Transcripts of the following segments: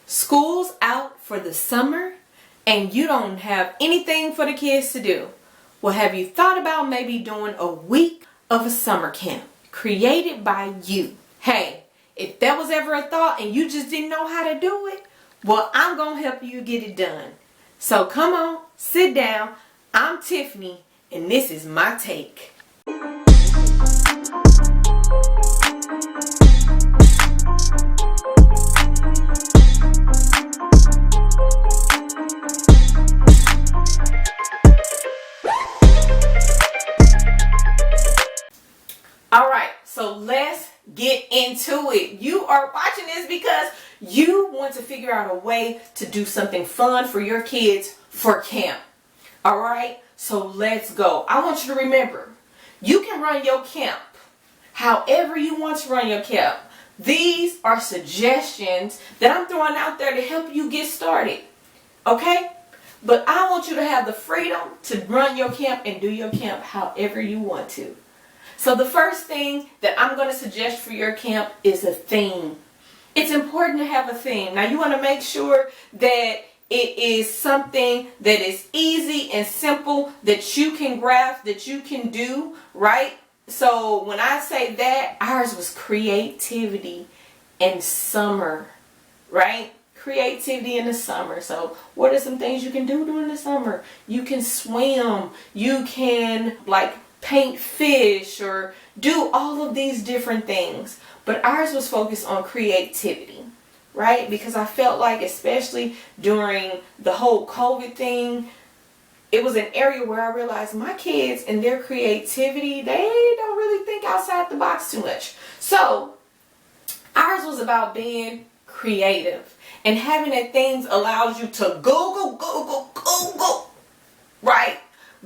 School's out for the summer and you don't have anything for the kids to do. Well, have you thought about maybe doing a week of a summer camp created by you? Hey, if that was ever a thought and you just didn't know how to do it, well, I'm going to help you get it done. So come on, sit down. I'm Tiffany and this is my take. Alright, so let's get into it. You are watching this because you want to figure out a way to do something fun for your kids for camp. Alright, so let's go. I want you to remember, you can run your camp however you want to run your camp. These are suggestions that I'm throwing out there to help you get started. Okay? But I want you to have the freedom to run your camp and do your camp however you want to. So the first thing that I'm going to suggest for your camp is a theme. It's important to have a theme. Now you want to make sure that it is something that is easy and simple that you can grasp, that you can do, right? So when I say that, ours was creativity and summer, right? Creativity in the summer. So what are some things you can do during the summer? You can swim. You can paint fish or do all of these different things. But ours was focused on creativity, right? Because I felt like, especially during the whole COVID thing, it was an area where I realized my kids and their creativity, they don't really think outside the box too much. So ours was about being creative. And having that things allows you to Google, right?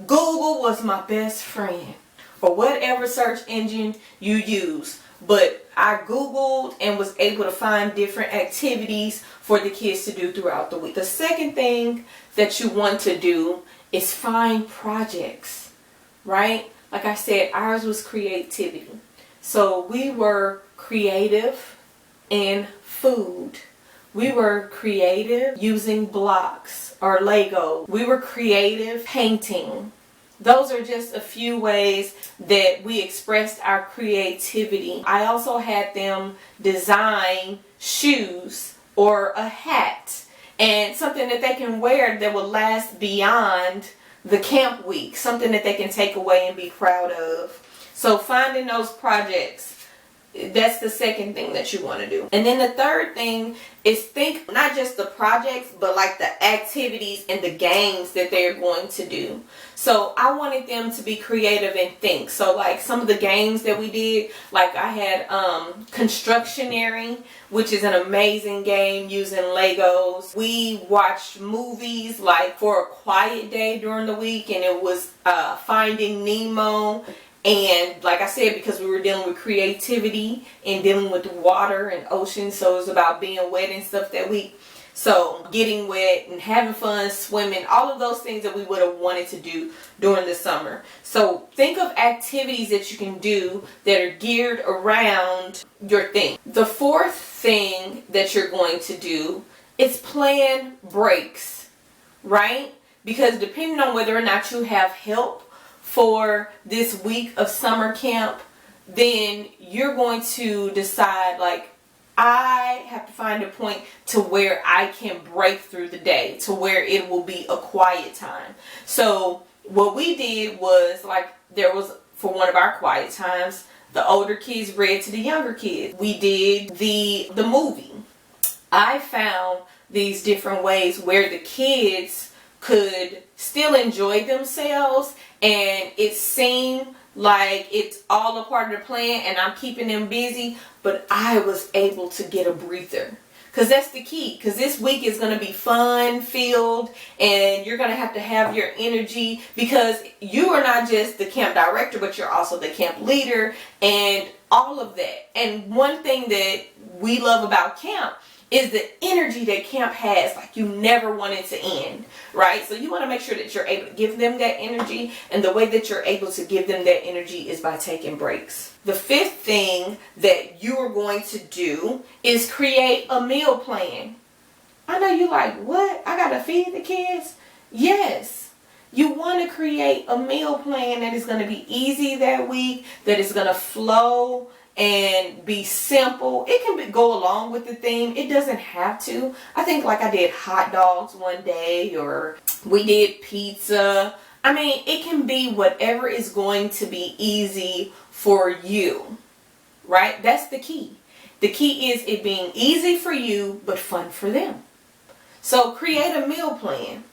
Google was my best friend, or whatever search engine you use. But I Googled and was able to find different activities for the kids to do throughout the week. The second thing that you want to do is find projects, right? Like I said, ours was creativity. So we were creative in food. We were creative using blocks or Lego. We were creative painting. Those are just a few ways that we expressed our creativity. I also had them design shoes or a hat and something that they can wear that will last beyond the camp week. Something that they can take away and be proud of. So finding those projects, that's the second thing that you want to do. And then the third thing is think not just the projects, but like the activities and the games that they're going to do. So I wanted them to be creative and think. So like some of the games that we did, like I had Constructionary, which is an amazing game using Legos. We watched movies like for a quiet day during the week, and it was Finding Nemo. And like I said, because we were dealing with creativity and dealing with water and ocean, so it was about being wet and stuff that week. So getting wet and having fun, swimming, all of those things that we would have wanted to do during the summer. So think of activities that you can do that are geared around your thing. The fourth thing that you're going to do is plan breaks, right? Because depending on whether or not you have help for this week of summer camp, then you're going to decide, like, I have to find a point to where I can break through the day, to where it will be a quiet time. So what we did was, like, there was, for one of our quiet times, the older kids read to the younger kids. We did the movie. I found these different ways where the kids could still enjoy themselves, and it seemed like it's all a part of the plan and I'm keeping them busy, but I was able to get a breather. Because that's the key. Because this week is going to be fun filled, and you're going to have your energy, because you are not just the camp director, but you're also the camp leader and all of that. And one thing that we love about camp is the energy that camp has. Like, you never want it to end, right? So you want to make sure that you're able to give them that energy, and the way that you're able to give them that energy is by taking breaks. The fifth thing that you are going to do is create a meal plan. I know you like, what? I gotta feed the kids? Yes. You want to create a meal plan that is going to be easy that week, that is going to flow and be simple. It can go along with the theme. It doesn't have to. I think like I did hot dogs one day, or we did pizza. I mean, it can be whatever is going to be easy for you, right? That's the key. The key is it being easy for you, but fun for them. So create a meal plan.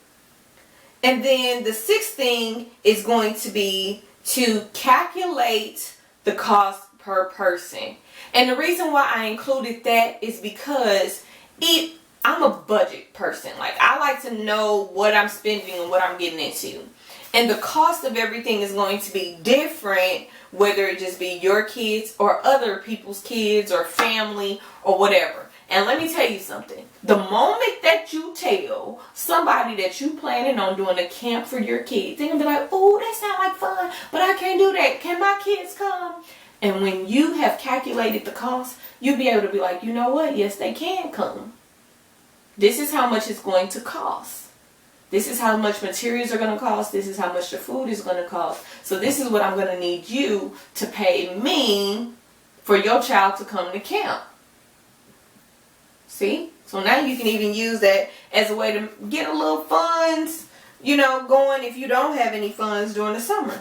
And then the sixth thing is going to be to calculate the cost per person. And the reason why I included that is because I'm a budget person. Like, I like to know what I'm spending and what I'm getting into. And the cost of everything is going to be different, whether it just be your kids or other people's kids or family or whatever. And let me tell you something. The moment that you tell somebody that you planning on doing a camp for your kids, they're going to be like, oh, that sounds like fun, but I can't do that. Can my kids come? And when you have calculated the cost, you'll be able to be like, you know what? Yes, they can come. This is how much it's going to cost. This is how much materials are going to cost. This is how much the food is going to cost. So this is what I'm going to need you to pay me for your child to come to camp. See? So now you can even use that as a way to get a little funds, going if you don't have any funds during the summer.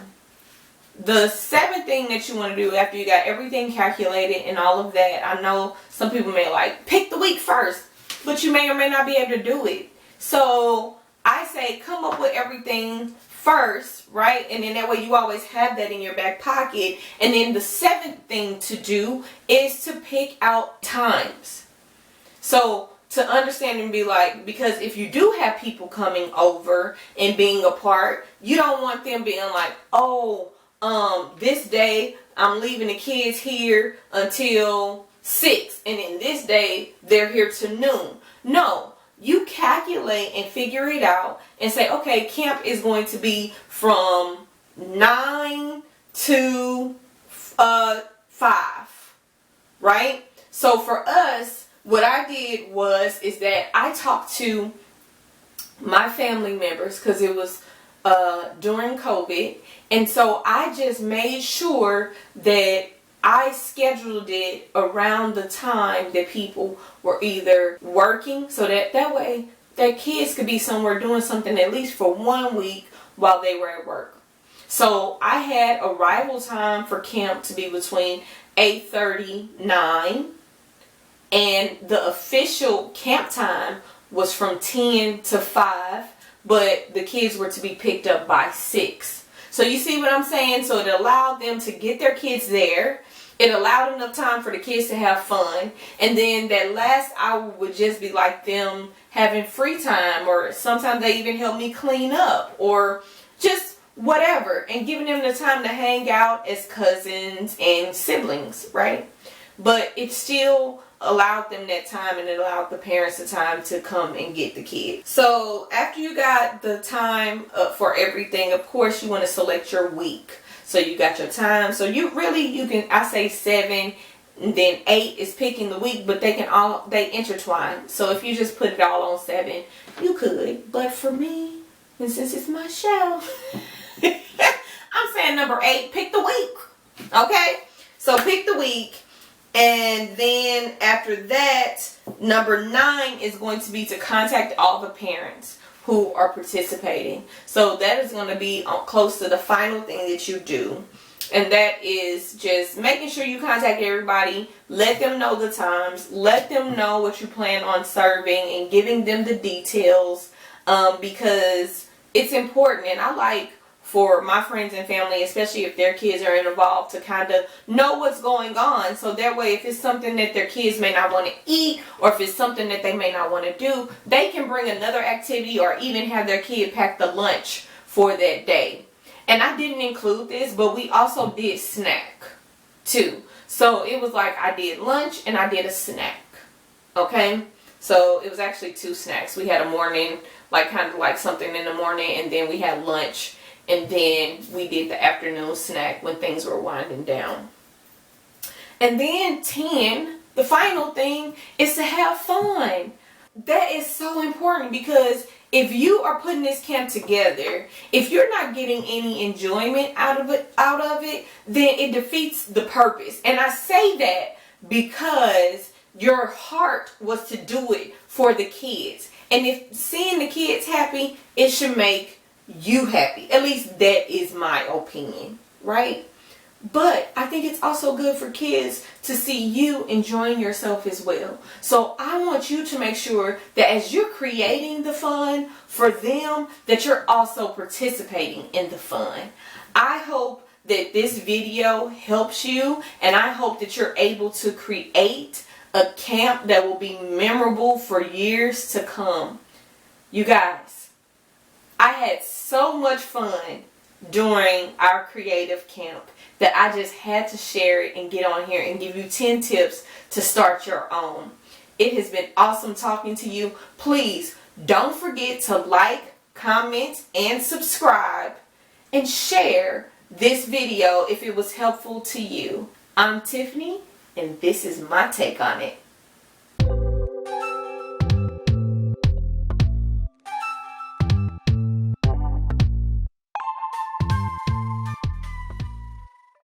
The seventh thing that you want to do after you got everything calculated and all of that, I know some people may like, pick the week first, but you may or may not be able to do it. So I say come up with everything first, right? And then that way you always have that in your back pocket. And then the seventh thing to do is to pick out times. So to understand and be like, because if you do have people coming over and being a part, you don't want them being like, oh, this day I'm leaving the kids here until 6, and then this day they're here to noon. No, you calculate and figure it out and say, okay, camp is going to be from 9 to 5, right? So for us, what I did is that I talked to my family members, because it was during COVID. And so I just made sure that I scheduled it around the time that people were either working, so that way their kids could be somewhere doing something at least for 1 week while they were at work. So I had arrival time for camp to be between 8:30, 9. And the official camp time was from 10 to 5, but the kids were to be picked up by 6. So you see what I'm saying? So it allowed them to get their kids there. It allowed enough time for the kids to have fun. And then that last hour would just be like them having free time, or sometimes they even help me clean up or just whatever, and giving them the time to hang out as cousins and siblings, right? But it still allowed them that time, and it allowed the parents the time to come and get the kids. So after you got the time for everything, of course you want to select your week. So you got your time. So you can, I say 7, and then 8 is picking the week, but they intertwine. So if you just put it all on 7, you could. But for me, and since it's my show, I'm saying number 8, pick the week. Okay? So pick the week. And then after that, number 9 is going to be to contact all the parents who are participating. So that is going to be close to the final thing that you do. And that is just making sure you contact everybody, let them know the times, let them know what you plan on serving, and giving them the details, because it's important. And I like for my friends and family, especially if their kids are involved, to kind of know what's going on. So that way, if it's something that their kids may not want to eat, or if it's something that they may not want to do, they can bring another activity, or even have their kid pack the lunch for that day. And I didn't include this, but we also did snack too. So it was like I did lunch and I did a snack. Okay? So it was actually 2 snacks. We had a morning, like kind of like something in the morning, and then we had lunch. And then we did the afternoon snack when things were winding down. And then 10, the final thing is to have fun. that is so important, because if you are putting this camp together, if you're not getting any enjoyment out of it, then it defeats the purpose. And I say that because your heart was to do it for the kids. And if seeing the kids happy, it should make you happy. At least that is my opinion, right? But I think it's also good for kids to see you enjoying yourself as well. So I want you to make sure that as you're creating the fun for them, that you're also participating in the fun. I hope that this video helps you, and I hope that you're able to create a camp that will be memorable for years to come. You guys, I had so much fun during our creative camp that I just had to share it and get on here and give you 10 tips to start your own. It has been awesome talking to you. Please don't forget to like, comment, and subscribe, and share this video if it was helpful to you. I'm Tiffany, and this is my take on it.